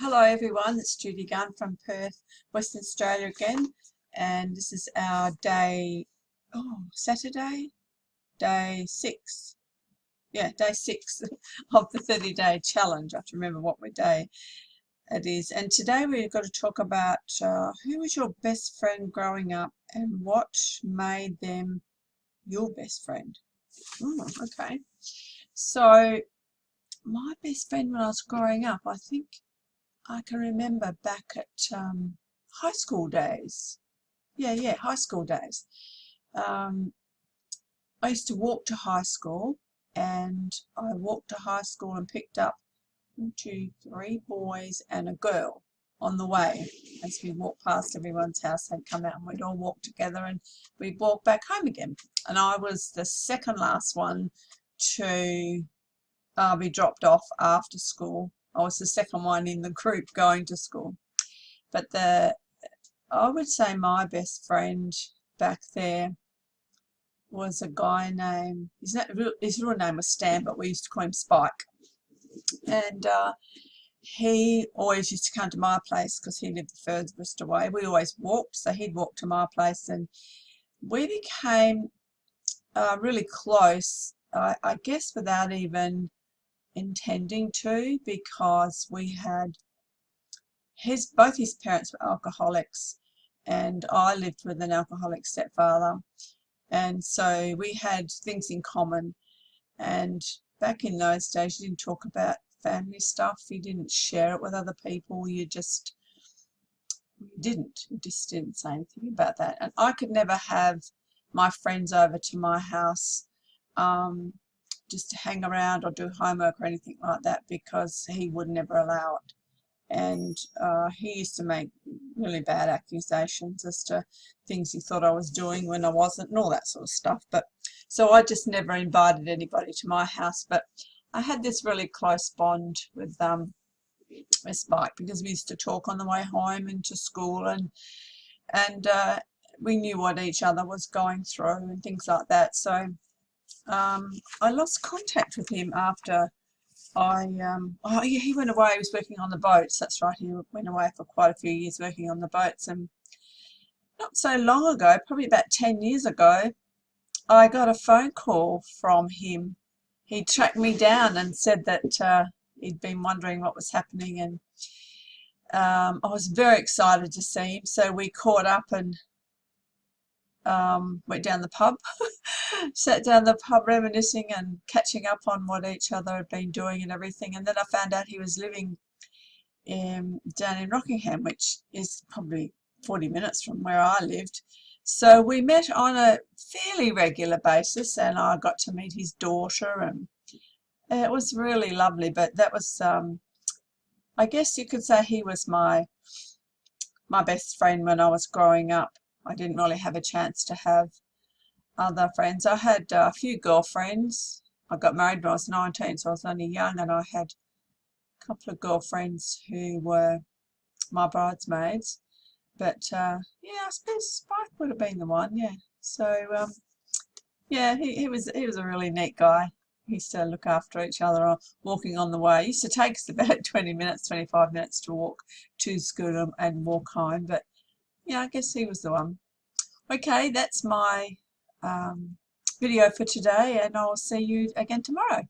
Hello everyone, it's Judy Gunn from Perth, Western Australia again, and this is our Saturday, day 6. Yeah, day 6 of the 30-day challenge. I have to remember what day it is. And today we've got to talk about who was your best friend growing up and what made them your best friend. Okay. So my best friend when I was growing up, I think I can remember back at high school days. Yeah, high school days. I used to walk to high school, and I walked to high school and picked up 1, 2, 3 boys and a girl on the way. As we walked past everyone's house, they'd come out and we'd all walk together and we'd walk back home again. And I was the second last one to be dropped off after school. I was the second one in the group going to school. But I would say my best friend back there was a guy named, his real name was Stan, but we used to call him Spike. And he always used to come to my place because he lived the furthest away. We always walked, so he'd walk to my place, and we became really close, I guess without even intending to, because we had both his parents were alcoholics, and I lived with an alcoholic stepfather, and so we had things in common. And back in those days, you didn't talk about family stuff, you didn't share it with other people, you just didn't say anything about that. And I could never have my friends over to my house just to hang around or do homework or anything like that, because he would never allow it. And he used to make really bad accusations as to things he thought I was doing when I wasn't, and all that sort of stuff. But so I just never invited anybody to my house. But I had this really close bond with Spike, because we used to talk on the way home and to school, and we knew what each other was going through and things like that. So I lost contact with him after he went away. He was working on the boats. That's right, he went away for quite a few years working on the boats. And not so long ago, probably about 10 years ago, I got a phone call from him. He tracked me down and said that he'd been wondering what was happening, and I was very excited to see him. So we caught up and went down the pub, sat down the pub reminiscing and catching up on what each other had been doing and everything. And then I found out he was living down in Rockingham, which is probably 40 minutes from where I lived. So we met on a fairly regular basis, and I got to meet his daughter, and it was really lovely. But that was, I guess you could say, he was my best friend when I was growing up. I didn't really have a chance to have other friends. I had a few girlfriends. I got married when I was 19, so I was only young, and I had a couple of girlfriends who were my bridesmaids. But yeah, I suppose Spike would have been the one. Yeah. So yeah, he was a really neat guy. He used to look after each other walking on the way. It used to take us about 20 minutes, 25 minutes to walk to school and walk home. But yeah, I guess he was the one. Okay, that's my video for today, and I'll see you again tomorrow.